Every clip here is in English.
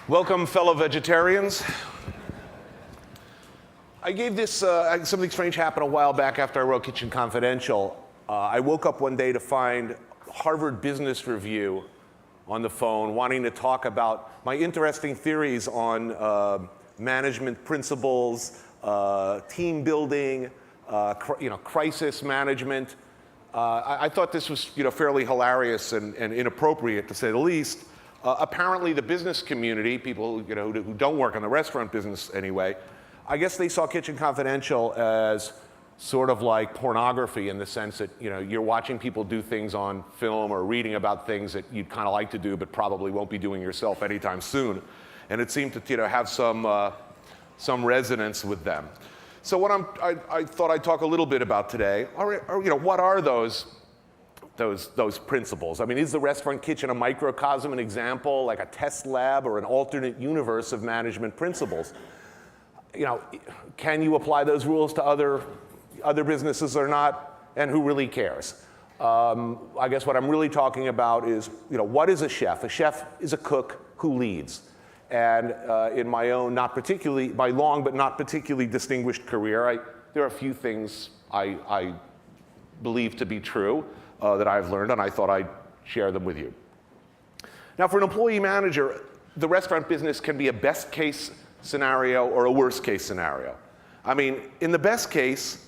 Welcome, fellow vegetarians. I gave this, something strange happened a while back after I wrote Kitchen Confidential. I woke up one day to find Harvard Business Review on the phone wanting to talk about my interesting theories on management principles, team building, crisis management. I thought this was fairly hilarious and inappropriate, to say the least. Apparently the business community, people who don't work in the restaurant business anyway, I guess they saw Kitchen Confidential as sort of like pornography, in the sense that you're watching people do things on film or reading about things that you'd kind of like to do but probably won't be doing yourself anytime soon. And it seemed to have some resonance with them. So what I thought I'd talk a little bit about today are what are those principles? I mean, is the restaurant kitchen a microcosm, an example, like a test lab or an alternate universe of management principles? Can you apply those rules to other businesses or not? And who really cares? I guess what I'm really talking about is, what is a chef? A chef is a cook who leads. And in my own, my long but not particularly distinguished career, there are a few things I believe to be true that I've learned, and I thought I'd share them with you. Now, for an employee manager, the restaurant business can be a best case scenario or a worst case scenario. I mean, in the best case,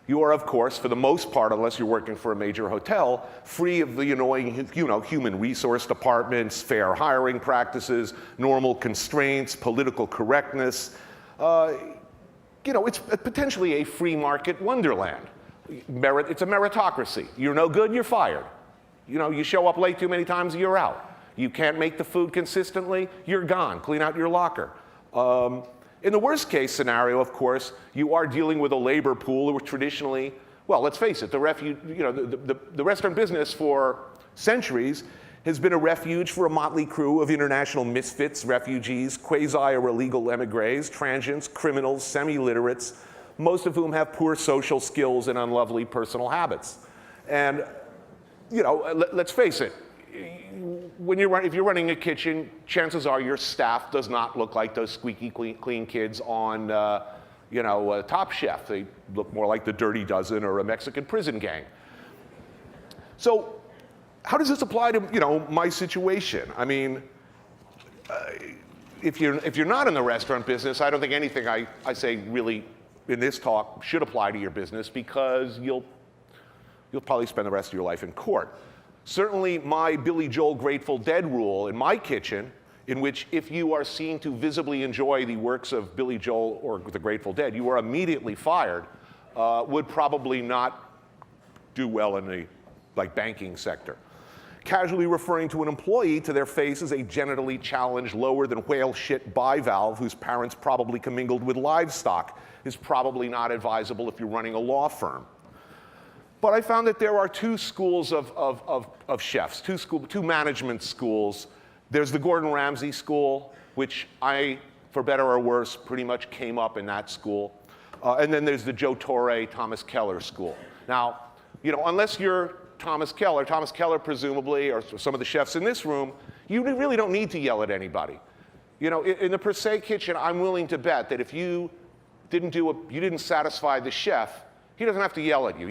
you are, of course, for the most part, unless you're working for a major hotel, free of the annoying, human resource departments, fair hiring practices, normal constraints, political correctness. It's potentially a free market wonderland. It's a meritocracy. You're no good, you're fired. You show up late too many times, you're out. You can't make the food consistently, you're gone. Clean out your locker. In the worst case scenario, of course, you are dealing with a labor pool which traditionally, well, let's face it, the restaurant business for centuries has been a refuge for a motley crew of international misfits, refugees, quasi or illegal emigres, transients, criminals, semi-literates, most of whom have poor social skills and unlovely personal habits. And, let's face it, if you're running a kitchen, chances are your staff does not look like those squeaky clean kids on, Top Chef. They look more like the Dirty Dozen or a Mexican prison gang. So, how does this apply to, my situation? I mean, if you're not in the restaurant business, I don't think anything I say really in this talk should apply to your business, because you'll probably spend the rest of your life in court. Certainly my Billy Joel Grateful Dead rule in my kitchen, in which if you are seen to visibly enjoy the works of Billy Joel or the Grateful Dead, you are immediately fired, would probably not do well in the banking sector. Casually referring to an employee to their face as a genitally challenged, lower than whale shit bivalve whose parents probably commingled with livestock is probably not advisable if you're running a law firm. But I found that there are two schools of chefs, two management schools. There's the Gordon Ramsay school, which I, for better or worse, pretty much came up in that school. And then there's the Joe Torre, Thomas Keller school. Now, unless you're Thomas Keller presumably, or some of the chefs in this room, you really don't need to yell at anybody. In the per se kitchen, I'm willing to bet that if you didn't satisfy the chef, he doesn't have to yell at you.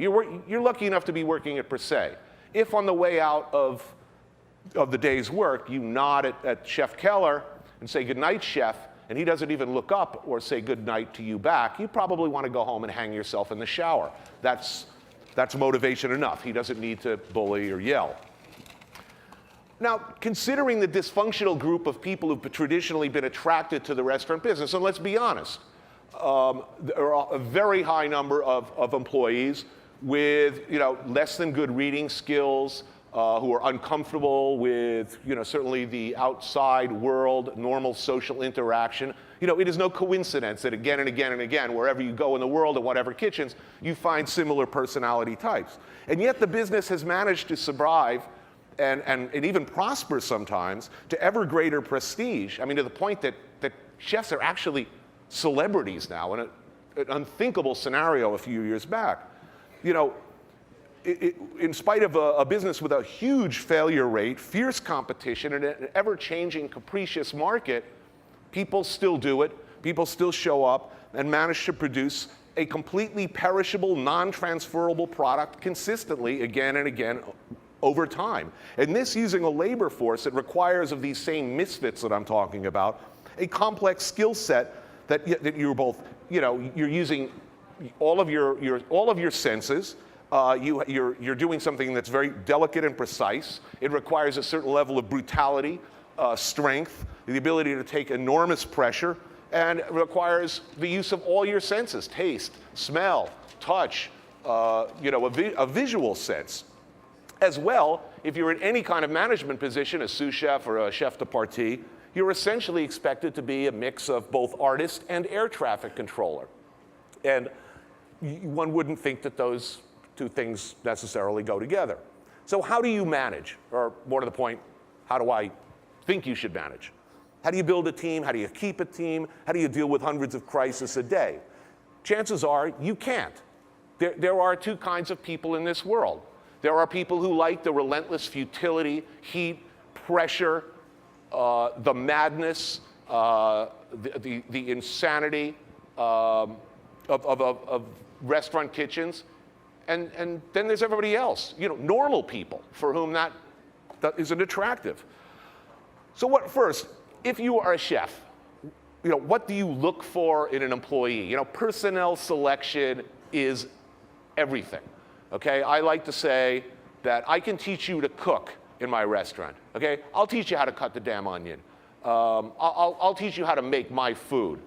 You're lucky enough to be working at per se. If on the way out of the day's work, you nod at Chef Keller and say, "Good night, chef," and he doesn't even look up or say good night to you back, you probably want to go home and hang yourself in the shower. That's motivation enough. He doesn't need to bully or yell. Now, considering the dysfunctional group of people who've traditionally been attracted to the restaurant business, and let's be honest, there are a very high number of employees with less than good reading skills, who are uncomfortable with certainly the outside world, normal social interaction. It is no coincidence that again and again and again, wherever you go in the world, in whatever kitchens, you find similar personality types. And yet the business has managed to survive and even prosper sometimes to ever greater prestige. I mean, to the point that chefs are actually celebrities now, in an unthinkable scenario a few years back. In spite of a business with a huge failure rate, fierce competition, and an ever-changing capricious market, People still do it. People still show up and manage to produce a completely perishable, non-transferable product consistently again and again over time. And this using a labor force that requires of these same misfits that I'm talking about, a complex skill set that you're both, you're using all of your senses. You're doing something that's very delicate and precise. It requires a certain level of brutality, strength, the ability to take enormous pressure, and it requires the use of all your senses: taste, smell, touch, a visual sense. As well, if you're in any kind of management position, a sous chef or a chef de partie, you're essentially expected to be a mix of both artist and air traffic controller. And one wouldn't think that those two things necessarily go together. So how do you manage? Or more to the point, how do I think you should manage? How do you build a team? How do you keep a team? How do you deal with hundreds of crises a day? Chances are you can't. There are two kinds of people in this world. There are people who like the relentless futility, heat, pressure, the madness, the insanity of restaurant kitchens. And then there's everybody else, normal people for whom that isn't attractive. So first, if you are a chef, what do you look for in an employee? Personnel selection is everything, okay? I like to say that I can teach you to cook in my restaurant, okay? I'll teach you how to cut the damn onion. I'll teach you how to make my food.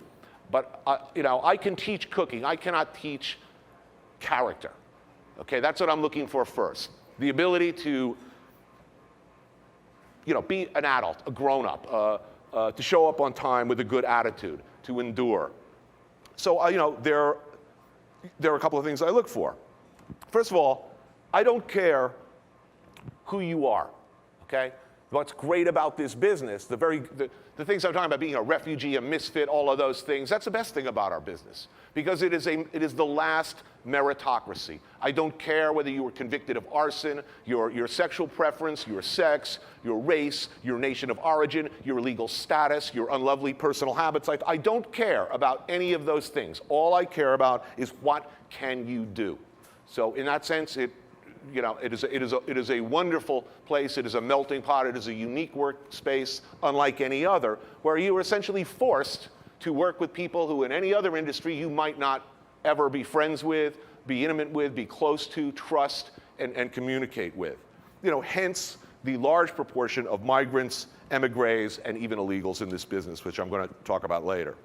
But, I can teach cooking. I cannot teach character, okay? That's what I'm looking for first. The ability to, be an adult, a grown-up, to show up on time with a good attitude, to endure. So, there are a couple of things I look for. First of all, I don't care who you are, okay? What's great about this business, the things I'm talking about, being a refugee, a misfit, all of those things, that's the best thing about our business, because it is the last meritocracy. I don't care whether you were convicted of arson, your sexual preference, your sex, your race, your nation of origin, your legal status, your unlovely personal habits. I don't care about any of those things. All I care about is what can you do. So in that sense, it is a wonderful place. It is a melting pot. It is a unique workspace, unlike any other, where you are essentially forced to work with people who in any other industry you might not ever be friends with, be intimate with, be close to, trust, and communicate with. Hence the large proportion of migrants, emigres, and even illegals in this business, which I'm going to talk about later.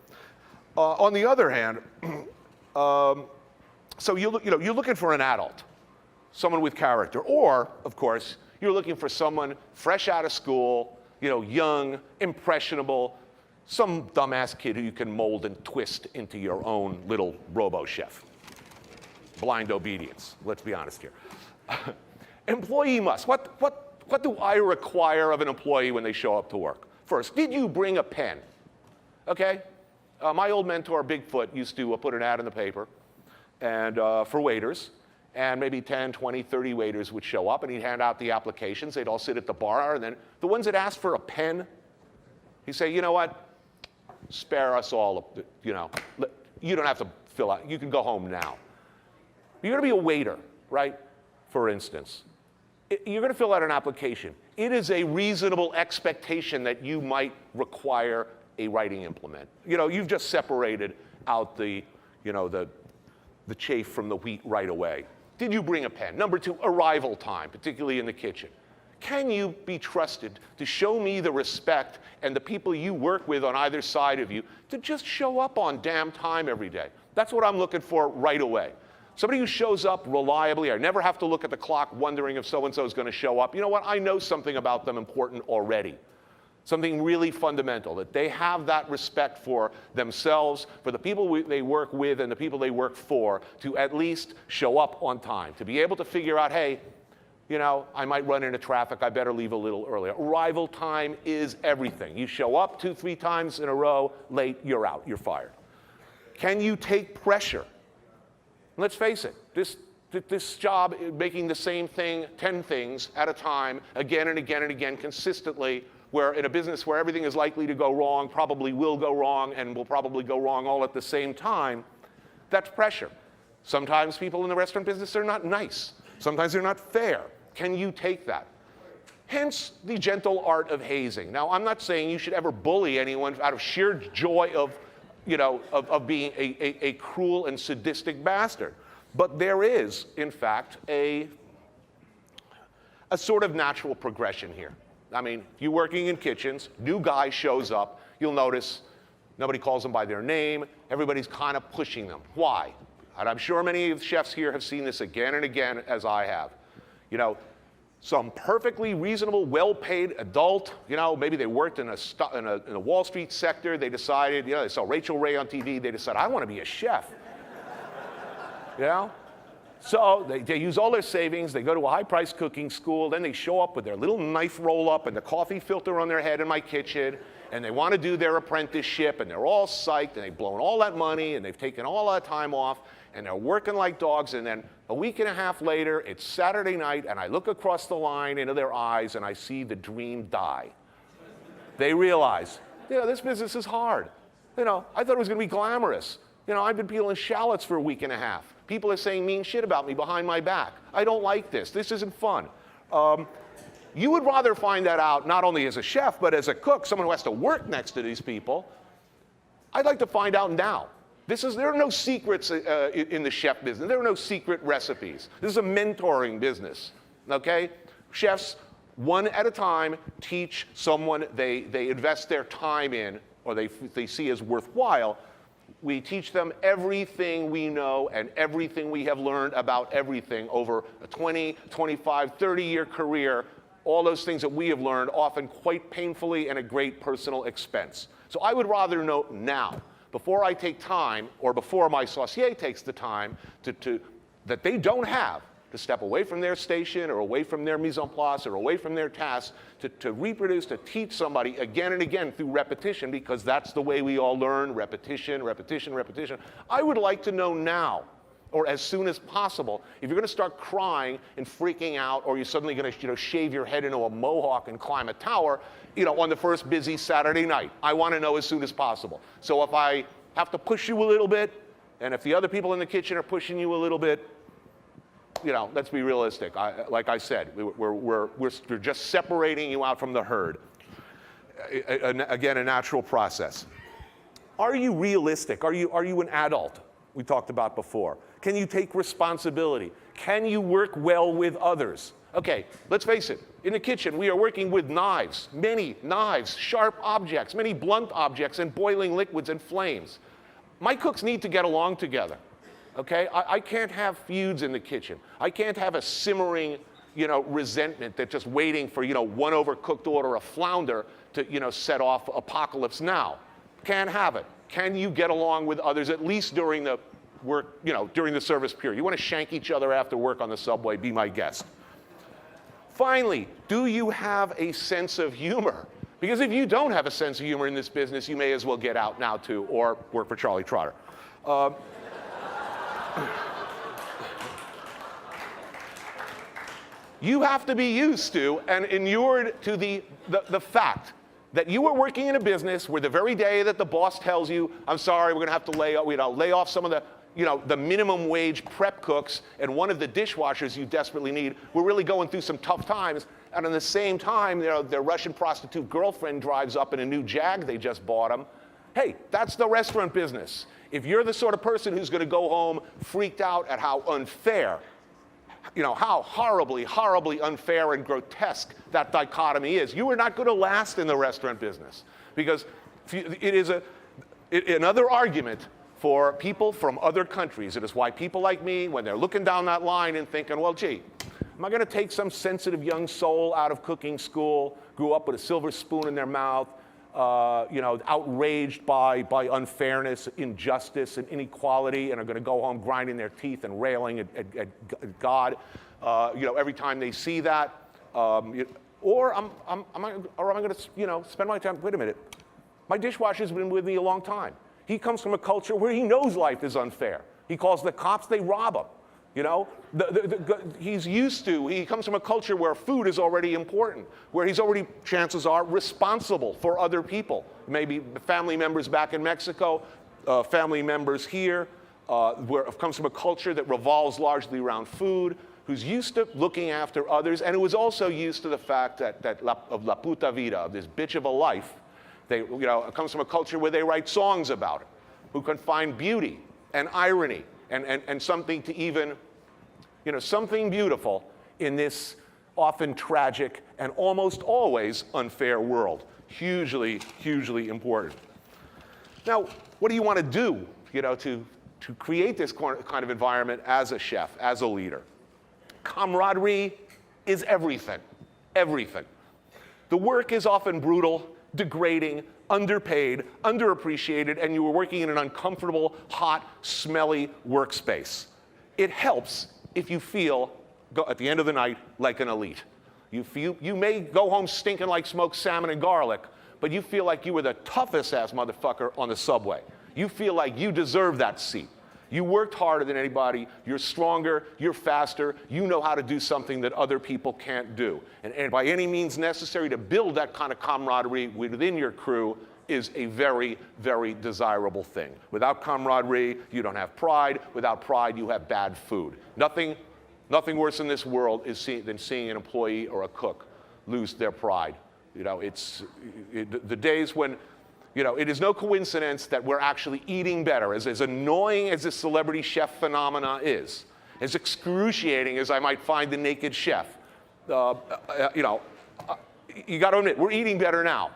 On the other hand, so you're looking for an adult, someone with character, or, of course, you're looking for someone fresh out of school, young, impressionable, some dumbass kid who you can mold and twist into your own little robo-chef. Blind obedience, let's be honest here. Employee must. What do I require of an employee when they show up to work? First, did you bring a pen? Okay? My old mentor, Bigfoot, used to put an ad in the paper and for waiters, and maybe 10, 20, 30 waiters would show up, and he'd hand out the applications. They'd all sit at the bar, and then the ones that asked for a pen, he'd say, you know what? Spare us all, you don't have to fill out. You can go home now. You're going to be a waiter, right? For instance. You're going to fill out an application. It is a reasonable expectation that you might require a writing implement. You've just separated out the chaff from the wheat right away. Did you bring a pen? Number two, arrival time, particularly in the kitchen. Can you be trusted to show me the respect and the people you work with on either side of you to just show up on damn time every day? That's what I'm looking for right away. Somebody who shows up reliably. I never have to look at the clock wondering if so-and-so is going to show up. You know what? I know something about them important already. Something really fundamental, that they have that respect for themselves, for the people they work with and the people they work for, to at least show up on time, to be able to figure out, hey, I might run into traffic, I better leave a little earlier. Arrival time is everything. You show up 2, 3 times in a row late, you're out, you're fired. Can you take pressure? Let's face it, this job, making the same thing, 10 things at a time, again and again and again, consistently, where in a business where everything is likely to go wrong, probably will go wrong, and will probably go wrong all at the same time, that's pressure. Sometimes people in the restaurant business are not nice. Sometimes they're not fair. Can you take that? Hence the gentle art of hazing. Now, I'm not saying you should ever bully anyone out of sheer joy of, of being a cruel and sadistic bastard. But there is, in fact, a sort of natural progression here. I mean, if you're working in kitchens, new guy shows up, you'll notice nobody calls them by their name. Everybody's kind of pushing them. Why? And I'm sure many of the chefs here have seen this again and again, as I have. Some perfectly reasonable, well-paid adult, maybe they worked in a Wall Street sector. They decided, they saw Rachel Ray on TV. They decided, I want to be a chef. So they use all their savings. They go to a high-priced cooking school. Then they show up with their little knife roll-up and the coffee filter on their head in my kitchen. And they want to do their apprenticeship. And they're all psyched. And they've blown all that money. And they've taken all that time off. And they're working like dogs. And then a week and a half later, it's Saturday night. And I look across the line into their eyes. And I see the dream die. They realize, this business is hard. I thought it was going to be glamorous. I've been peeling shallots for a week and a half. People are saying mean shit about me behind my back. I don't like this. This isn't fun. You would rather find that out not only as a chef, but as a cook, someone who has to work next to these people. I'd like to find out now. There are no secrets in the chef business. There are no secret recipes. This is a mentoring business, okay? Chefs, one at a time, teach someone they invest their time in or they see as worthwhile. We teach them everything we know and everything we have learned about everything over a 20, 25, 30-year career, all those things that we have learned, often quite painfully and at great personal expense. So I would rather know now, before I take time, or before my saucier takes the time that they don't have, to step away from their station or away from their mise en place or away from their tasks to reproduce, to teach somebody again and again through repetition, because that's the way we all learn, repetition, repetition, repetition. I would like to know now, or as soon as possible, if you're going to start crying and freaking out, or you're suddenly going to shave your head into a mohawk and climb a tower, on the first busy Saturday night. I want to know as soon as possible. So if I have to push you a little bit, and if the other people in the kitchen are pushing you a little bit, let's be realistic. Like I said, we're just separating you out from the herd. Again, a natural process. Are you realistic? Are you an adult? We talked about before. Can you take responsibility? Can you work well with others? Okay, let's face it. In the kitchen, we are working with knives, many knives, sharp objects, many blunt objects, and boiling liquids and flames. My cooks need to get along together. Okay, I can't have feuds in the kitchen. I can't have a simmering, resentment that's just waiting for, one overcooked order of flounder to, set off apocalypse now. Can't have it. Can you get along with others, at least during the work, during the service period? You want to shank each other after work on the subway, be my guest. Finally, do you have a sense of humor? Because if you don't have a sense of humor in this business, you may as well get out now too, or work for Charlie Trotter. You have to be used to and inured to the fact that you are working in a business where the very day that the boss tells you, I'm sorry, we're going to have to lay off some of the minimum wage prep cooks and one of the dishwashers you desperately need, we're really going through some tough times. And at the same time, their Russian prostitute girlfriend drives up in a new Jag they just bought them. Hey, that's the restaurant business. If you're the sort of person who's going to go home freaked out at how unfair, how horribly, horribly unfair and grotesque that dichotomy is, you are not going to last in the restaurant business. Because it is another argument for people from other countries. It is why people like me, when they're looking down that line and thinking, well, gee, am I going to take some sensitive young soul out of cooking school, grew up with a silver spoon in their mouth, outraged by unfairness, injustice, and inequality, and are going to go home grinding their teeth and railing at God, every time they see that, or am I going to, spend my time? Wait a minute, my dishwasher's been with me a long time. He comes from a culture where he knows life is unfair. He calls the cops, they rob him. You know, he comes from a culture where food is already important, where he's already, chances are, responsible for other people. Maybe family members back in Mexico, family members here, comes from a culture that revolves largely around food, who's used to looking after others, and who is also used to the fact of la puta vida, of this bitch of a life. It comes from a culture where they write songs about it, who can find beauty and irony and something to even, something beautiful in this often tragic and almost always unfair world. Hugely, hugely important. Now, what do you want to do, to create this kind of environment as a chef, as a leader? Camaraderie is everything, everything. The work is often brutal, degrading, underpaid, underappreciated, and you are working in an uncomfortable, hot, smelly workspace. It helps if you feel, at the end of the night, like an elite. You may go home stinking like smoked salmon and garlic, but you feel like you were the toughest ass motherfucker on the subway. You feel like you deserve that seat. You worked harder than anybody, you're stronger, you're faster, you know how to do something that other people can't do. And by any means necessary to build that kind of camaraderie within your crew is a very, very desirable thing. Without camaraderie, you don't have pride. Without pride, you have bad food. Nothing worse in this world than seeing an employee or a cook lose their pride. The days when, it is no coincidence that we're actually eating better. As annoying as this celebrity chef phenomena is, as excruciating as I might find the naked chef, you got to admit, we're eating better now.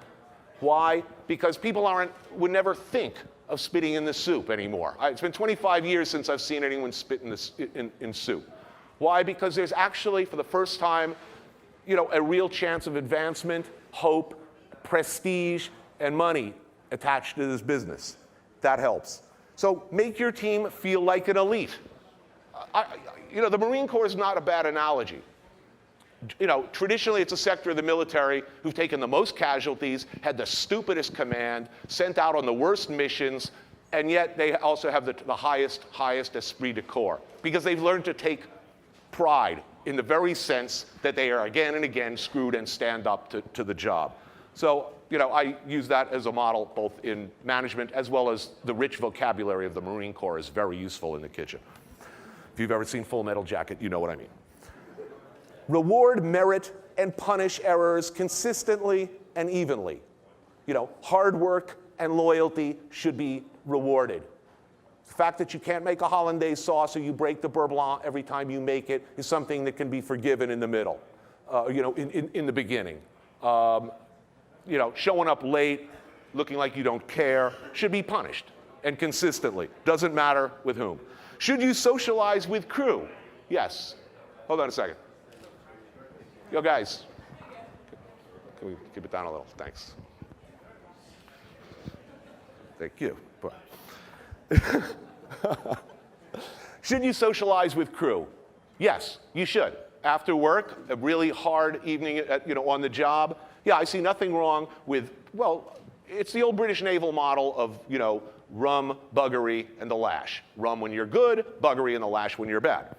Why? Because people would never think of spitting in the soup anymore. It's been 25 years since I've seen anyone spit in soup. Why? Because there's actually, for the first time, a real chance of advancement, hope, prestige, and money attached to this business. That helps. So make your team feel like an elite. The Marine Corps is not a bad analogy. Traditionally it's a sector of the military who've taken the most casualties, had the stupidest command, sent out on the worst missions, and yet they also have the highest esprit de corps, because they've learned to take pride in the very sense that they are again and again screwed and stand up to the job. So, I use that as a model both in management as well as the rich vocabulary of the Marine Corps is very useful in the kitchen. If you've ever seen Full Metal Jacket, you know what I mean. Reward merit and punish errors consistently and evenly. Hard work and loyalty should be rewarded. The fact that you can't make a hollandaise sauce or you break the beurre blanc every time you make it is something that can be forgiven in the middle, in the beginning. Showing up late, looking like you don't care, should be punished, and consistently. Doesn't matter with whom. Should you socialize with crew? Yes. Hold on a second. Yo, guys. Can we keep it down a little? Thanks. Thank you. Should you socialize with crew? Yes, you should. After work, a really hard evening, on the job. Yeah, I see nothing wrong with, it's the old British naval model of, rum, buggery, and the lash. Rum when you're good, buggery and the lash when you're bad.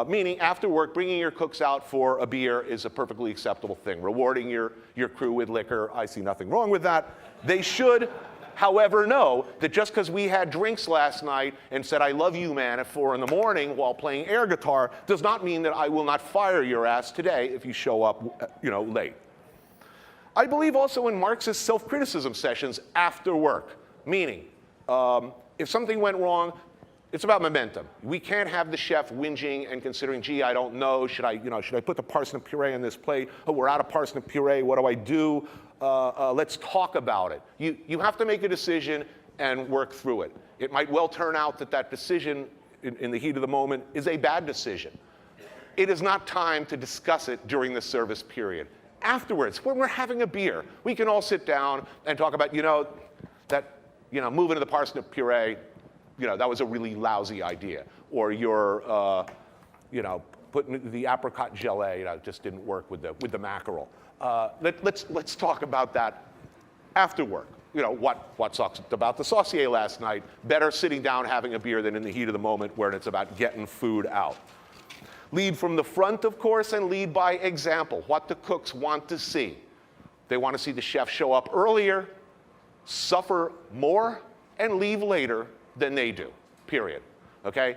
Meaning, after work, bringing your cooks out for a beer is a perfectly acceptable thing. Rewarding your crew with liquor, I see nothing wrong with that. They should, however, know that just because we had drinks last night and said, I love you, man, at 4 in the morning while playing air guitar, does not mean that I will not fire your ass today if you show up, late. I believe also in Marxist self-criticism sessions after work, meaning if something went wrong, it's about momentum. We can't have the chef whinging and considering, gee, I don't know, should I put the parsnip puree on this plate? Oh, we're out of parsnip puree, what do I do? Let's talk about it. You have to make a decision and work through it. It might well turn out that decision in the heat of the moment is a bad decision. It is not time to discuss it during the service period. Afterwards, when we're having a beer, we can all sit down and talk about, moving to the parsnip puree, that was a really lousy idea. Or your, putting the apricot gelée, just didn't work with the mackerel. Let's talk about that after work. what sucks about the saucier last night. Better sitting down having a beer than in the heat of the moment where it's about getting food out. Lead from the front, of course, and lead by example, what the cooks want to see. They want to see the chef show up earlier, suffer more, and leave later than they do, period, okay?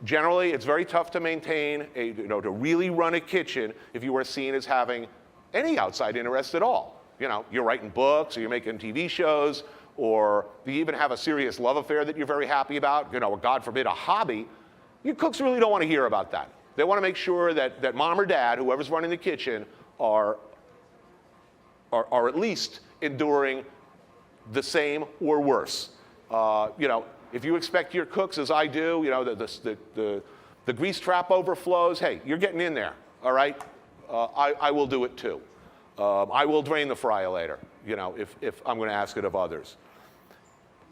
Generally, it's very tough to maintain, to really run a kitchen if you are seen as having any outside interest at all. You're writing books, or you're making TV shows, or you even have a serious love affair that you're very happy about, or God forbid, a hobby. Your cooks really don't want to hear about that. They want to make sure that mom or dad, whoever's running the kitchen, are at least enduring the same or worse. If you expect your cooks, as I do, the grease trap overflows, hey, you're getting in there, all right? I will do it too. I will drain the fryer later, if I'm going to ask it of others.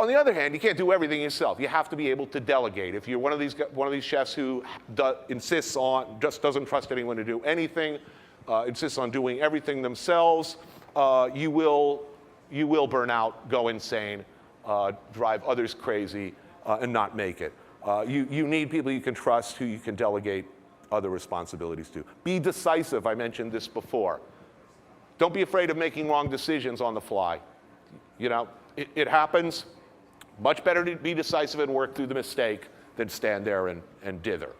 On the other hand, you can't do everything yourself. You have to be able to delegate. If you're one of these chefs who insists on, just doesn't trust anyone to do anything, insists on doing everything themselves, you will burn out, go insane, drive others crazy, and not make it. You need people you can trust, who you can delegate other responsibilities to. Be decisive. I mentioned this before. Don't be afraid of making wrong decisions on the fly. It happens. Much better to be decisive and work through the mistake than stand there and dither.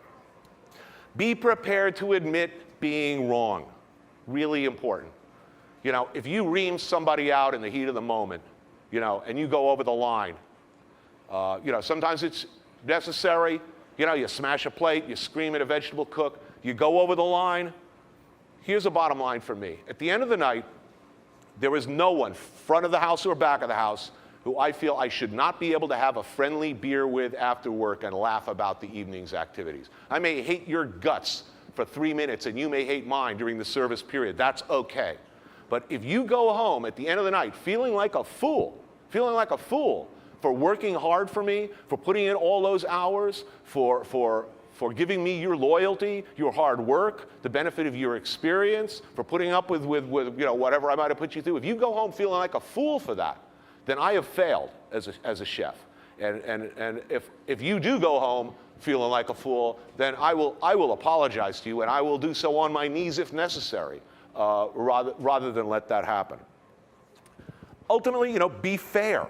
Be prepared to admit being wrong. Really important. If you ream somebody out in the heat of the moment, and you go over the line, sometimes it's necessary. You smash a plate, you scream at a vegetable cook, you go over the line. Here's a bottom line for me. At the end of the night, there is no one, front of the house or back of the house, who I feel I should not be able to have a friendly beer with after work and laugh about the evening's activities. I may hate your guts for 3 minutes, and you may hate mine during the service period. That's okay. But if you go home at the end of the night feeling like a fool for working hard for me, for putting in all those hours, for giving me your loyalty, your hard work, the benefit of your experience, for putting up with whatever I might have put you through, if you go home feeling like a fool for that, then I have failed as a chef. And if you do go home feeling like a fool, then I will apologize to you, and I will do so on my knees if necessary, rather than let that happen. Ultimately, be fair.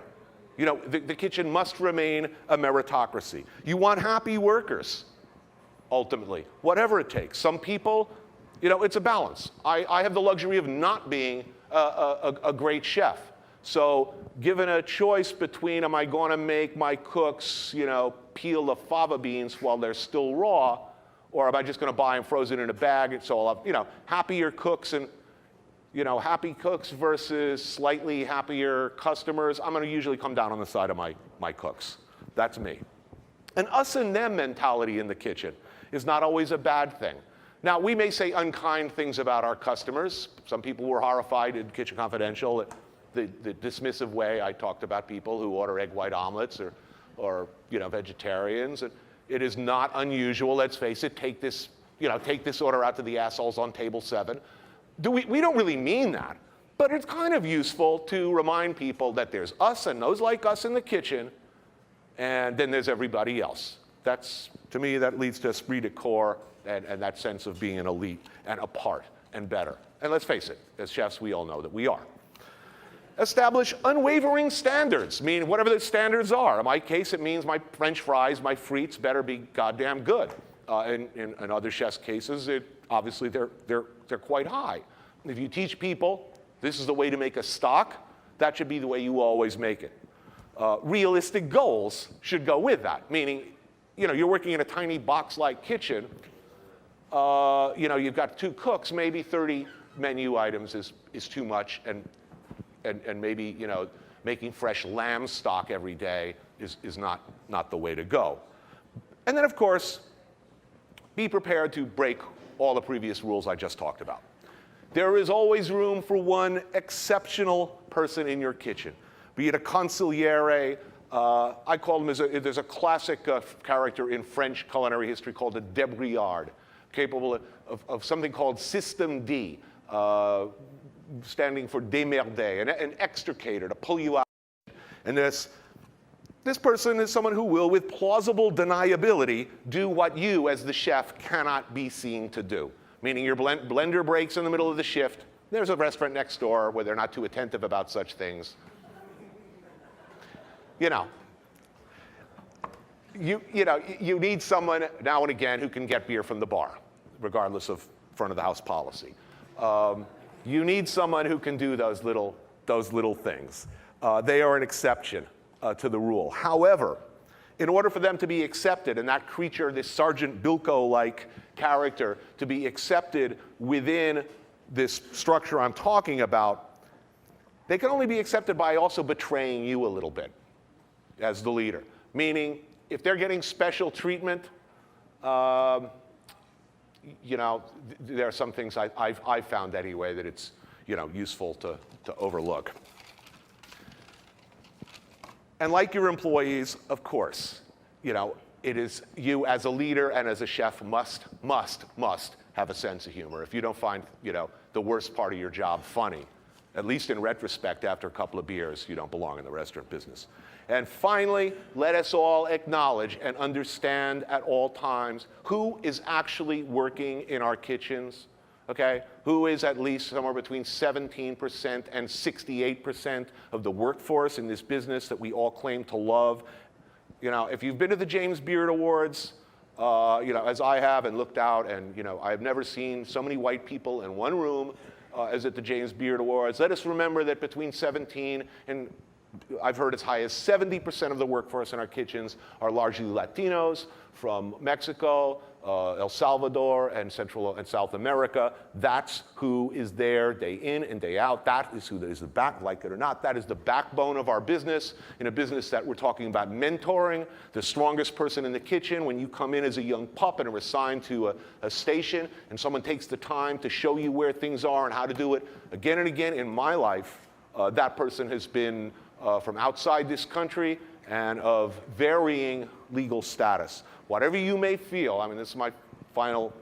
The kitchen must remain a meritocracy. You want happy workers, ultimately, whatever it takes. Some people, it's a balance. I have the luxury of not being a great chef. So given a choice between, am I going to make my cooks, peel the fava beans while they're still raw, or am I just going to buy them frozen in a bag? And so I'll have, happier cooks and, happy cooks versus slightly happier customers. I'm going to usually come down on the side of my cooks. That's me. An us and them mentality in the kitchen is not always a bad thing. Now, we may say unkind things about our customers. Some people were horrified in Kitchen Confidential at the dismissive way I talked about people who order egg white omelets or vegetarians. And it is not unusual, let's face it, take this order out to the assholes on table 7. We don't really mean that, but it's kind of useful to remind people that there's us and those like us in the kitchen, and then there's everybody else. To me, that leads to esprit de corps and that sense of being an elite and apart and better. And let's face it, as chefs, we all know that we are. Establish unwavering standards, whatever the standards are. In my case, it means my French fries, my frites better be goddamn good. In other chefs' cases, obviously they're quite high. If you teach people this is the way to make a stock, that should be the way you always make it. Realistic goals should go with that, meaning, you're working in a tiny box-like kitchen. You've got 2 cooks, maybe 30 menu items is too much, and maybe making fresh lamb stock every day is not the way to go. And then, of course, be prepared to break all the previous rules I just talked about. There is always room for one exceptional person in your kitchen, be it a consigliere. I call them, there's a classic character in French culinary history called a débrouillard, capable of something called System D. standing for démerder, an extricator, to pull you out. And this person is someone who will, with plausible deniability, do what you, as the chef, cannot be seen to do. Meaning your blender breaks in the middle of the shift. There's a restaurant next door where they're not too attentive about such things. You know, you need someone now and again who can get beer from the bar, regardless of front of the house policy. You need someone who can do those little things. They are an exception to the rule. However, in order for them to be accepted, and that creature, this Sergeant Bilko-like character, to be accepted within this structure I'm talking about, they can only be accepted by also betraying you a little bit as the leader. Meaning, if they're getting special treatment, you know, there are some things I've found anyway that it's, you know, useful to overlook. And like your employees, of course, you know, it is you as a leader and as a chef must have a sense of humor. If you don't find, you know, the worst part of your job funny, at least in retrospect, after a couple of beers, you don't belong in the restaurant business. And finally, let us all acknowledge and understand at all times who is actually working in our kitchens, okay? Who is at least somewhere between 17% and 68% of the workforce in this business that we all claim to love. You know, if you've been to the James Beard Awards, you know, as I have, and looked out, and, you know, I've never seen so many white people in one room as at the James Beard Awards. Let us remember that between 17 and I've heard as high as 70% of the workforce in our kitchens are largely Latinos from Mexico, El Salvador, and Central and South America. That's who is there day in and day out. That is who is the back, like it or not, that is the backbone of our business. In a business that we're talking about mentoring, the strongest person in the kitchen, when you come in as a young pup and are assigned to a station, and someone takes the time to show you where things are and how to do it, again and again in my life, that person has been from outside this country and of varying legal status. Whatever you may feel, I mean, this is my final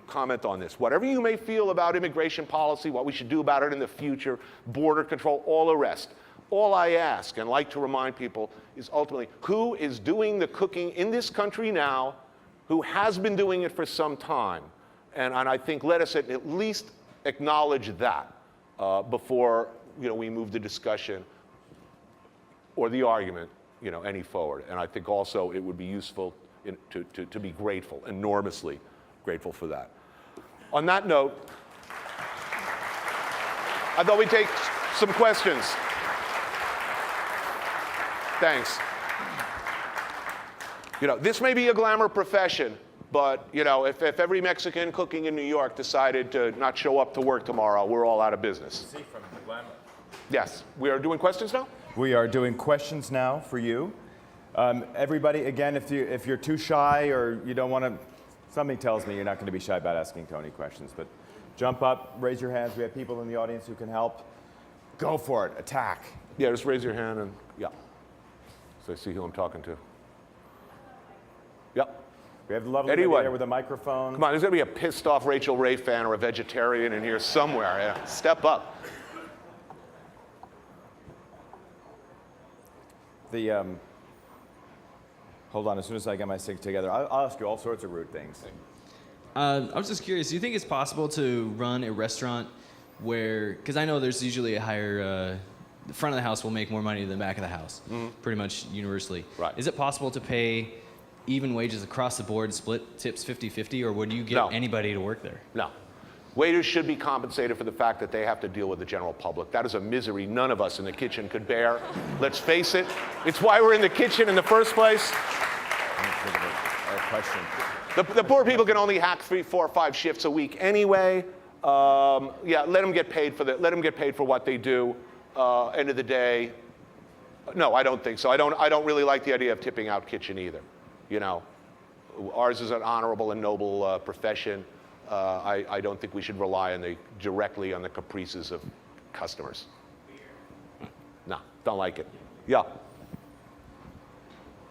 comment on this. Whatever you may feel about immigration policy, what we should do about it in the future, border control, all the rest, all I ask and like to remind people is ultimately who is doing the cooking in this country now, who has been doing it for some time. And I think let us at least acknowledge that before, you know, we move the discussion or the argument, you know, any forward. And I think also it would be useful to be grateful, enormously grateful for that. On that note, I thought we'd take some questions. Thanks. You know, this may be a glamour profession, but, you know, if every Mexican cooking in New York decided to not show up to work tomorrow, we're all out of business. See from the glamour. Yes. We are doing questions now? We are doing questions now for you. Everybody, again, if you're too shy or you don't want to, something tells me you're not going to be shy about asking Tony questions, but jump up, raise your hands. We have people in the audience who can help. Go for it, attack. Yeah, just raise your hand and, yeah. So I see who I'm talking to. Yep. We have the lovely lady there with a microphone. Come on, there's going to be a pissed off Rachel Ray fan or a vegetarian in here somewhere. Yeah. Step up. Hold on, as soon as I get my sync together, I'll ask you all sorts of rude things. I was just curious, do you think it's possible to run a restaurant where, because I know there's usually a higher, the front of the house will make more money than the back of the house, pretty much universally. Right. Is it possible to pay even wages across the board, split tips 50-50, or would you get anybody to work there? No. Waiters should be compensated for the fact that they have to deal with the general public. That is a misery none of us in the kitchen could bear. Let's face it. It's why we're in the kitchen in the first place. The poor people can only hack 3, 4, 5 shifts a week anyway. Yeah, let them get paid for what they do. End of the day, no, I don't think so. I don't really like the idea of tipping out kitchen either. You know, ours is an honorable and noble profession. I don't think we should rely directly on the caprices of customers. No, don't like it. Yeah.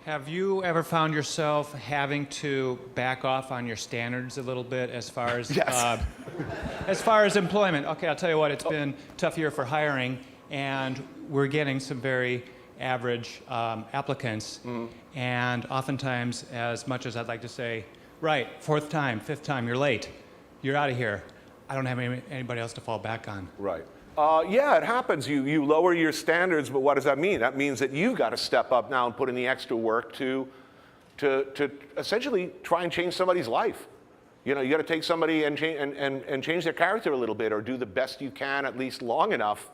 Have you ever found yourself having to back off on your standards a little bit as far as yes. as far as employment, okay, I'll tell you what, it's been a tough year for hiring, and we're getting some very average applicants. And oftentimes, as much as I'd like to say, right, fourth time, fifth time, you're late, you're out of here, I don't have anybody else to fall back on. Right. Yeah, it happens. You lower your standards, but what does that mean? That means that you've got to step up now and put in the extra work to essentially try and change somebody's life. You know, you got to take somebody and change their character a little bit, or do the best you can, at least long enough,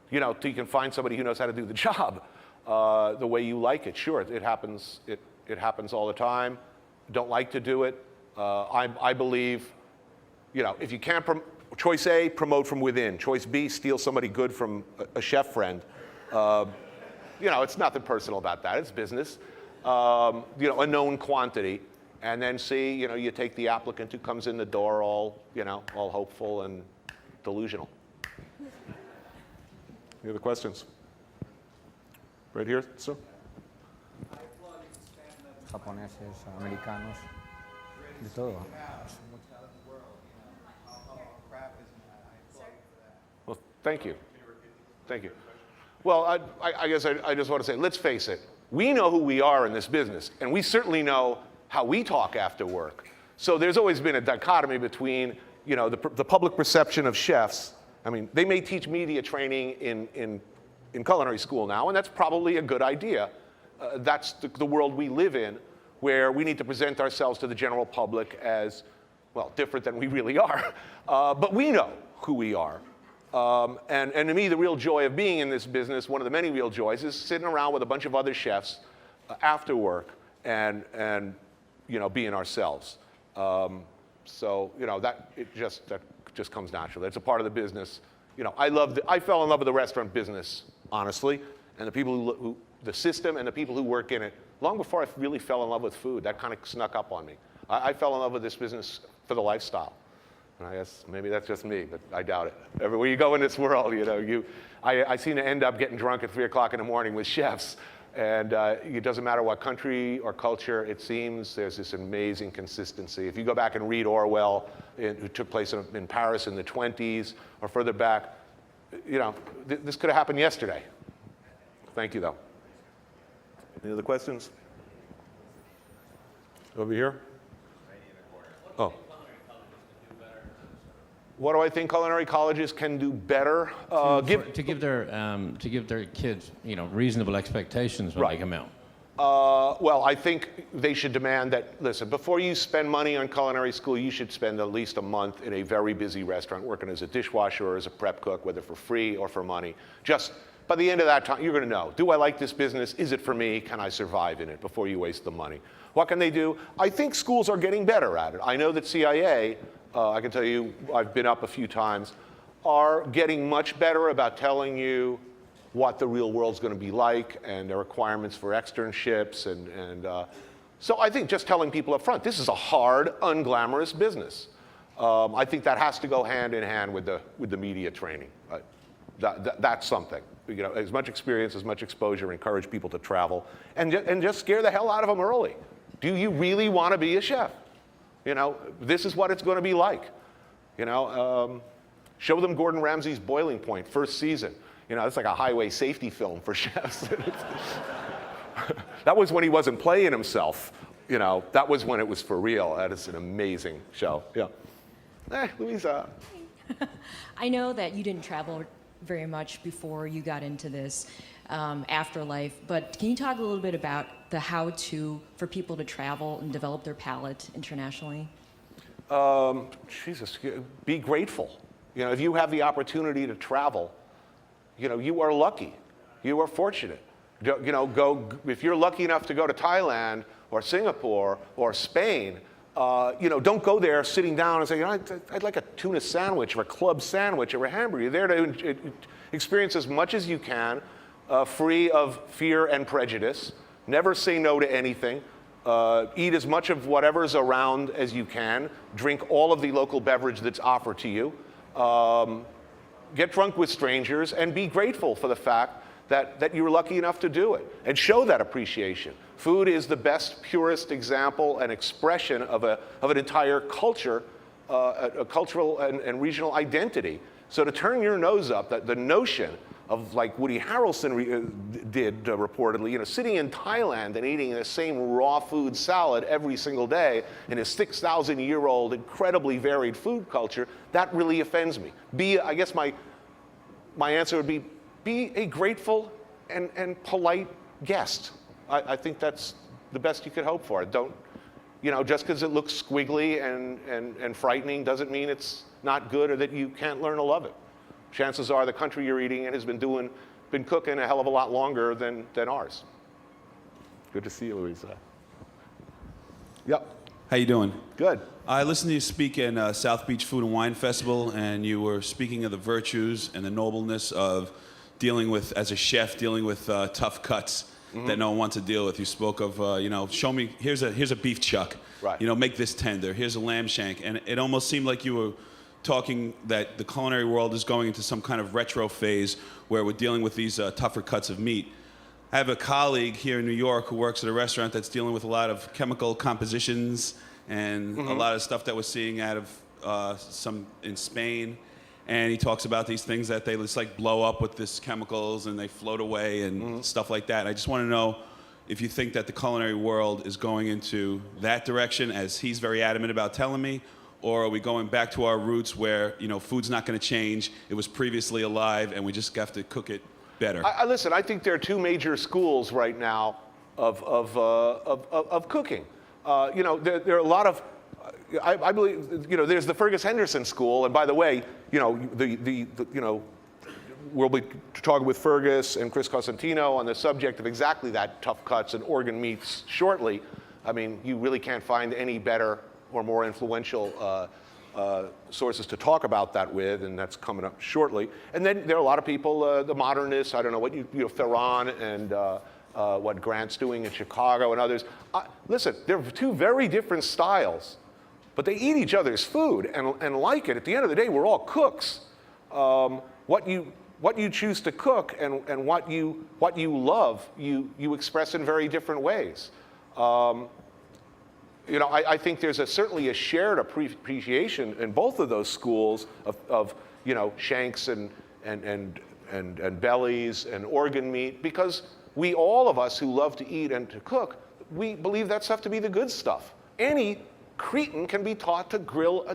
you know, till you can find somebody who knows how to do the job the way you like it. Sure, it happens. It happens all the time. Don't like to do it. I believe, you know, if you can't, choice A, promote from within. Choice B, steal somebody good from a chef friend. You know, it's nothing personal about that. It's business. You know, a known quantity. And then C, you know, you take the applicant who comes in the door all, you know, all hopeful and delusional. Any other questions? Right here, sir. Japoneses, americanos, de todo. Well, thank you. Thank you. Well, I guess I just want to say, let's face it. We know who we are in this business, and we certainly know how we talk after work. So there's always been a dichotomy between, you know, the public perception of chefs. I mean, they may teach media training in culinary school now, and that's probably a good idea. That's the world we live in, where we need to present ourselves to the general public as, well, different than we really are. But we know who we are. And to me, the real joy of being in this business, one of the many real joys, is sitting around with a bunch of other chefs after work and you know, being ourselves. So you know, that just comes naturally. It's a part of the business. You know, I fell in love with the restaurant business, honestly, and the people the system and the people who work in it, long before I really fell in love with food. That kind of snuck up on me. I fell in love with this business for the lifestyle. And I guess maybe that's just me, but I doubt it. Everywhere you go in this world, you know, I seem to end up getting drunk at 3 o'clock in the morning with chefs. And it doesn't matter what country or culture, it seems there's this amazing consistency. If you go back and read Orwell, who took place in Paris in the 20s or further back, you know, this could have happened yesterday. Thank you, though. Any other questions? Over here? Oh. What do I think culinary colleges can do better? To give their kids, you know, reasonable expectations when they come out. Well, I think they should demand that, listen, before you spend money on culinary school, you should spend at least a month in a very busy restaurant working as a dishwasher or as a prep cook, whether for free or for money. Just by the end of that time, you're going to know, do I like this business? Is it for me? Can I survive in it before you waste the money? What can they do? I think schools are getting better at it. I know that CIA, I can tell you, I've been up a few times, are getting much better about telling you what the real world's going to be like and the requirements for externships. So I think just telling people up front, this is a hard, unglamorous business. I think that has to go hand in hand with the media training. That's something. You know, as much experience, as much exposure, encourage people to travel, and just scare the hell out of them early. Do you really want to be a chef? You know, this is what it's going to be like. You know, show them Gordon Ramsay's Boiling Point, first season. You know, it's like a highway safety film for chefs. That was when he wasn't playing himself. You know, that was when it was for real. That is an amazing show. Yeah. Louisa. I know that you didn't travel very much before you got into this afterlife, but can you talk a little bit about the how-to for people to travel and develop their palate internationally? Jesus, be grateful. You know, if you have the opportunity to travel, you know, you are lucky. You are fortunate. You know, if you're lucky enough to go to Thailand or Singapore or Spain, you know, don't go there sitting down and say, you know, I'd like a tuna sandwich or a club sandwich or a hamburger. You're there to experience as much as you can, free of fear and prejudice. Never say no to anything. Eat as much of whatever's around as you can. Drink all of the local beverage that's offered to you. Get drunk with strangers and be grateful for the fact that you were lucky enough to do it, and show that appreciation. Food is the best, purest example and expression of an entire culture a cultural and regional identity. So to turn your nose up, the notion of like Woody Harrelson did reportedly, sitting in Thailand and eating the same raw food salad every single day in his 6,000-year-old incredibly varied food culture, that really offends me. I guess my answer would be a grateful and polite guest. I think that's the best you could hope for. Don't, just because it looks squiggly and frightening doesn't mean it's not good or that you can't learn to love it. Chances are the country you're eating in has been cooking a hell of a lot longer than ours. Good to see you, Louisa. Yep. How you doing? Good. I listened to you speak in South Beach Food and Wine Festival, and you were speaking of the virtues and the nobleness of dealing with, as a chef, dealing with tough cuts that no one wants to deal with. You spoke of, show me, here's a beef chuck. Right. Make this tender. Here's a lamb shank. And it almost seemed like you were talking that the culinary world is going into some kind of retro phase where we're dealing with these tougher cuts of meat. I have a colleague here in New York who works at a restaurant that's dealing with a lot of chemical compositions and a lot of stuff that we're seeing out of some in Spain. And he talks about these things that they just like blow up with this chemicals and they float away and stuff like that. I just want to know if you think that the culinary world is going into that direction, as he's very adamant about telling me, or are we going back to our roots where, food's not going to change, it was previously alive, and we just have to cook it better? Listen, I think there are two major schools right now of cooking. There are a lot of, I believe, there's the Fergus Henderson school, and by the way, we'll be talking with Fergus and Chris Cosentino on the subject of exactly that, tough cuts and organ meats, shortly. I mean, you really can't find any better or more influential sources to talk about that with, and that's coming up shortly. And then there are a lot of people, the modernists, I don't know what Ferran and what Grant's doing in Chicago and others. Listen, they're two very different styles, but they eat each other's food and like it. At the end of the day, we're all cooks. What you choose to cook and what you love, you express in very different ways. I think there's certainly a shared appreciation in both of those schools of shanks and bellies and organ meat, because all of us who love to eat and to cook, we believe that stuff to be the good stuff. Any Cretan can be taught to grill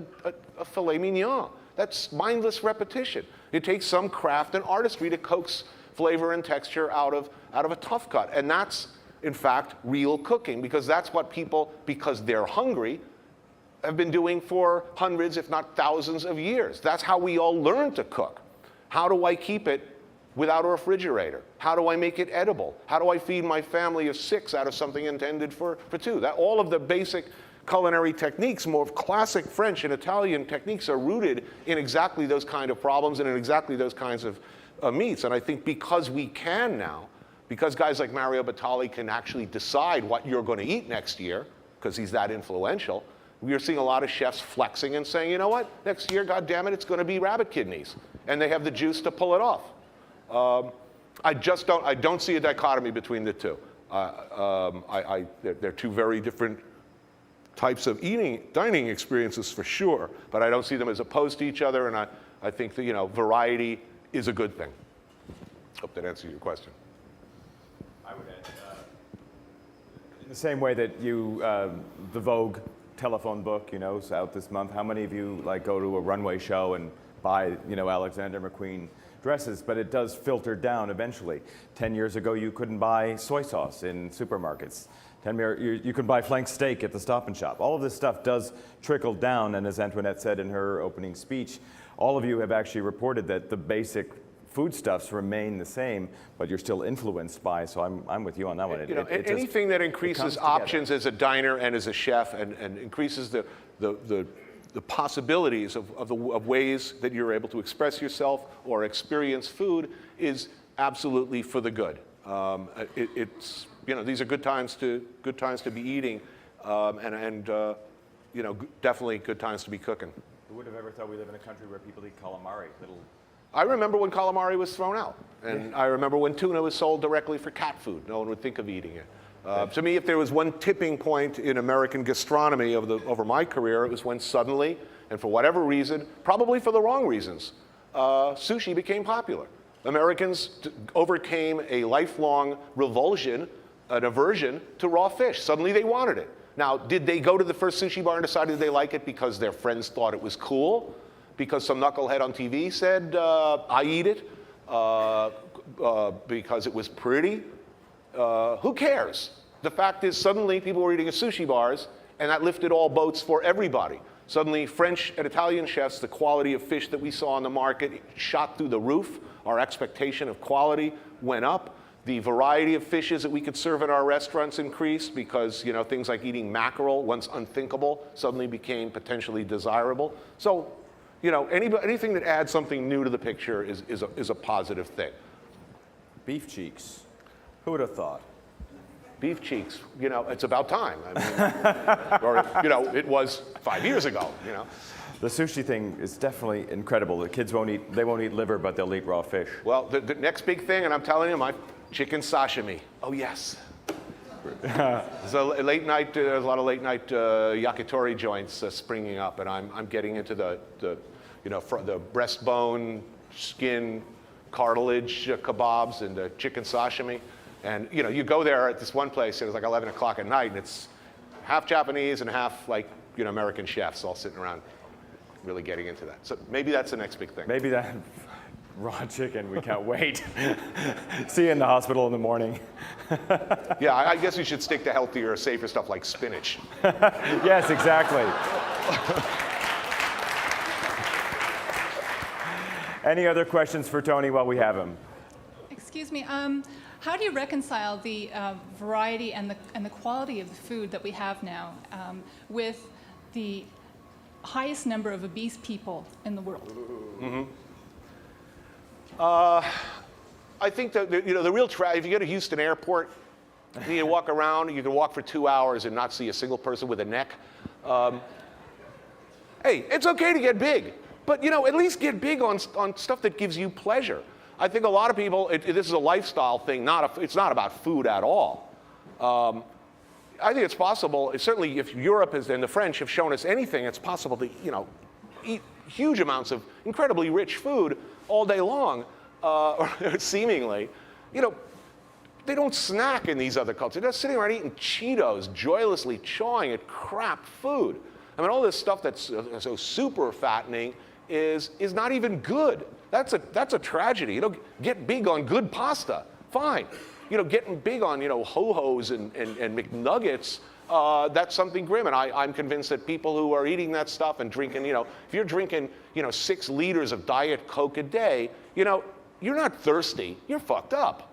a filet mignon. That's mindless repetition. It takes some craft and artistry to coax flavor and texture out of a tough cut, and that's in fact real cooking, because that's what people, because they're hungry, have been doing for hundreds, if not thousands of years. That's how we all learn to cook. How do I keep it without a refrigerator? How do I make it edible? How do I feed my family of 6 out of something intended for 2? All of the basic culinary techniques, more classic French and Italian techniques, are rooted in exactly those kind of problems and in exactly those kinds of meats. And I think because we can now, because guys like Mario Batali can actually decide what you're going to eat next year, because he's that influential, we are seeing a lot of chefs flexing and saying, you know what, next year, God damn it, it's going to be rabbit kidneys. And they have the juice to pull it off. I don't see a dichotomy between the two. They're two very different types of dining experiences for sure, but I don't see them as opposed to each other, and I think that, variety is a good thing. Hope that answers your question. I would add, in the same way that the Vogue telephone book, is out this month. How many of you go to a runway show and buy, Alexander McQueen dresses? But it does filter down eventually. 10 years ago, you couldn't buy soy sauce in supermarkets. You could buy flank steak at the Stop and Shop. All of this stuff does trickle down, and as Antoinette said in her opening speech, all of you have actually reported that the basic foodstuffs remain the same, but you're still influenced by, so I'm with you on that one. Anything that increases options as a diner and as a chef and increases the possibilities of ways that you're able to express yourself or experience food is absolutely for the good. These are good times to be eating, and definitely good times to be cooking. Who would have ever thought we live in a country where people eat calamari? I remember when calamari was thrown out, and I remember when tuna was sold directly for cat food. No one would think of eating it. To me, if there was one tipping point in American gastronomy over my career, it was when suddenly, and for whatever reason, probably for the wrong reasons, sushi became popular. Americans overcame a lifelong revulsion, an aversion to raw fish. Suddenly they wanted it. Now, did they go to the first sushi bar and decided they like it because their friends thought it was cool? Because some knucklehead on TV said, I eat it? Because it was pretty? Who cares? The fact is, suddenly people were eating at sushi bars, and that lifted all boats for everybody. Suddenly, French and Italian chefs, the quality of fish that we saw on the market shot through the roof. Our expectation of quality went up. The variety of fishes that we could serve in our restaurants increased because, you know, things like eating mackerel, once unthinkable, suddenly became potentially desirable. So, you know, anything that adds something new to the picture is a positive thing. Beef cheeks. Who would have thought? Beef cheeks, you know, it's about time. I mean, or, you know, it was 5 years ago, you know. The sushi thing is definitely incredible. The kids won't eat liver, but they'll eat raw fish. Well, the next big thing, and I'm telling you, my chicken sashimi. Oh, yes. There's a late night, there's a lot of late night yakitori joints springing up, and I'm getting into the breastbone, skin, cartilage kebabs and the chicken sashimi. And you know, you go there at this one place, and it's like 11 o'clock at night, and it's half Japanese and half like, you know, American chefs all sitting around really getting into that. So maybe that's the next big thing. Maybe that raw chicken, we can't wait. See you in the hospital in the morning. Yeah, I guess we should stick to healthier, safer stuff like spinach. Yes, exactly. Any other questions for Tony while we have him? Excuse me. How do you reconcile the variety and the quality of the food that we have now with the highest number of obese people in the world? Mm-hmm. I think that the real if you go to Houston Airport, you walk around, you can walk for 2 hours and not see a single person with a neck. Hey, it's okay to get big, but you know, at least get big on stuff that gives you pleasure. I think a lot of people, this is a lifestyle thing, it's not about food at all. I think it's possible, certainly if Europe and the French have shown us anything, it's possible to, you know, eat huge amounts of incredibly rich food all day long, seemingly. You know, they don't snack in these other cultures. They're sitting around eating Cheetos, joylessly chawing at crap food. I mean, all this stuff that's so super fattening is not even good. That's a tragedy. You know, get big on good pasta, fine. You know, getting big on, you know, ho-hos and McNuggets, that's something grim. And I'm convinced that people who are eating that stuff and drinking, you know, if you're drinking, you know, 6 liters of Diet Coke a day, you know, you're not thirsty, you're fucked up.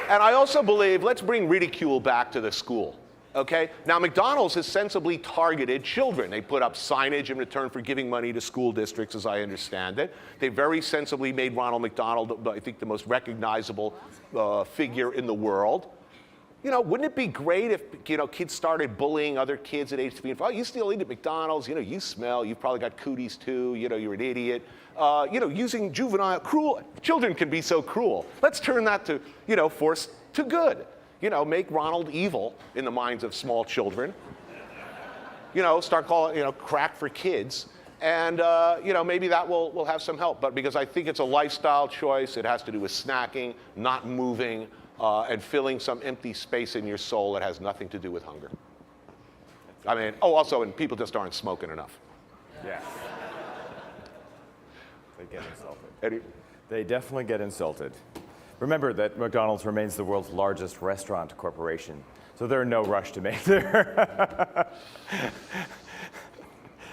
And I also believe, let's bring ridicule back to the school. Okay? Now, McDonald's has sensibly targeted children. They put up signage in return for giving money to school districts, as I understand it. They very sensibly made Ronald McDonald, I think, the most recognizable figure in the world. You know, wouldn't it be great if, you know, kids started bullying other kids at age 3 and 5? Oh, you still eat at McDonald's, you know, you smell, you've probably got cooties too, you know, you're an idiot. You know, using cruel, children can be so cruel. Let's turn that to, you know, force to good. You know, make Ronald evil in the minds of small children. You know, start calling, you know, crack for kids. And, you know, maybe that will have some help. But because I think it's a lifestyle choice, it has to do with snacking, not moving, and filling some empty space in your soul that has nothing to do with hunger. I mean, oh, also, and people just aren't smoking enough. Yeah. They get insulted. They definitely get insulted. Remember that McDonald's remains the world's largest restaurant corporation, so they're in no rush to make their...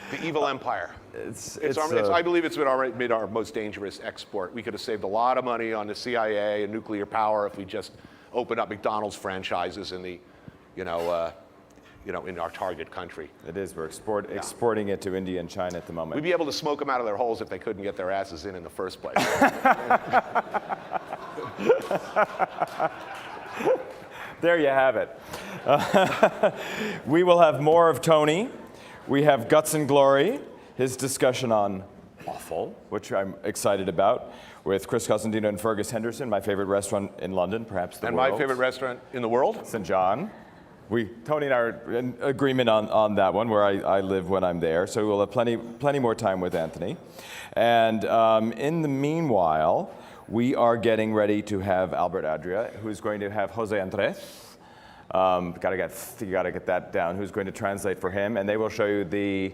The evil empire. I believe it's been our most dangerous export. We could have saved a lot of money on the CIA and nuclear power if we just opened up McDonald's franchises in the, in our target country. It is. We're exporting it to India and China at the moment. We'd be able to smoke them out of their holes if they couldn't get their asses in the first place. There you have it. We will have more of Tony. We have Guts and Glory, his discussion on offal, which I'm excited about. with Chris Cosentino and Fergus Henderson, my favorite restaurant in London, perhaps the And world. my favorite restaurant in the world? St. John. Tony and I are in agreement on that one, where I live when I'm there. So we'll have plenty more time with Anthony. And in the meanwhile, we are getting ready to have Albert Adria, who's going to have Jose Andres. You gotta get that down. Who's going to translate for him? And they will show you the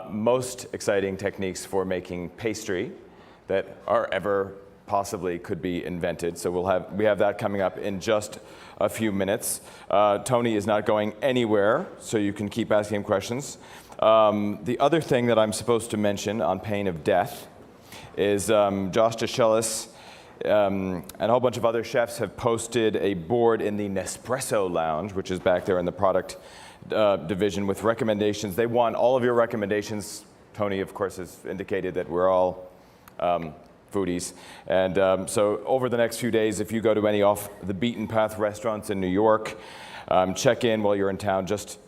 most exciting techniques for making pastry that are ever possibly could be invented. So we have that coming up in just a few minutes. Tony is not going anywhere, so you can keep asking him questions. The other thing that I'm supposed to mention on pain of death is Josh DeShellis and a whole bunch of other chefs have posted a board in the Nespresso Lounge, which is back there in the product division, with recommendations. They want all of your recommendations. Tony, of course, has indicated that we're all foodies. And so over the next few days, if you go to any off the beaten path restaurants in New York, check in while you're in town, just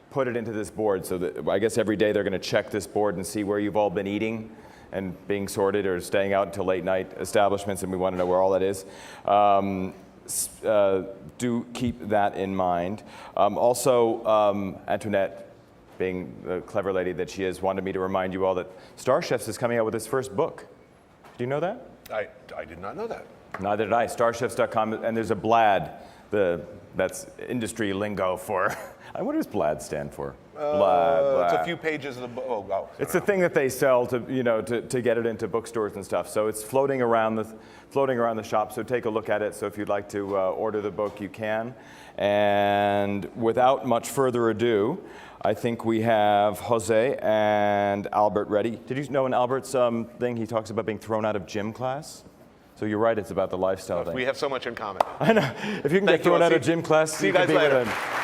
put it into this board so that I guess every day they're going to check this board and see where you've all been eating and being sorted or staying out until late night establishments, and we want to know where all that is. Do keep that in mind. Also, Antoinette, being the clever lady that she is, wanted me to remind you all that Star Chefs is coming out with its first book. Do you know that? I did not know that. Neither did I. Starchefs.com, and there's a BLAD, that's industry lingo for, what does BLAD stand for? BLAD. It's a few pages of the book. Oh. It's the thing that they sell to get it into bookstores and stuff. So it's floating around the shop. So take a look at it. So if you'd like to order the book, you can. And without much further ado, I think we have Jose and Albert ready. Did you know in Albert's thing he talks about being thrown out of gym class? So you're right, it's about the lifestyle thing. We have so much in common. I know. If you can Thank get thrown you. out of gym class, See you can guys be with later. him.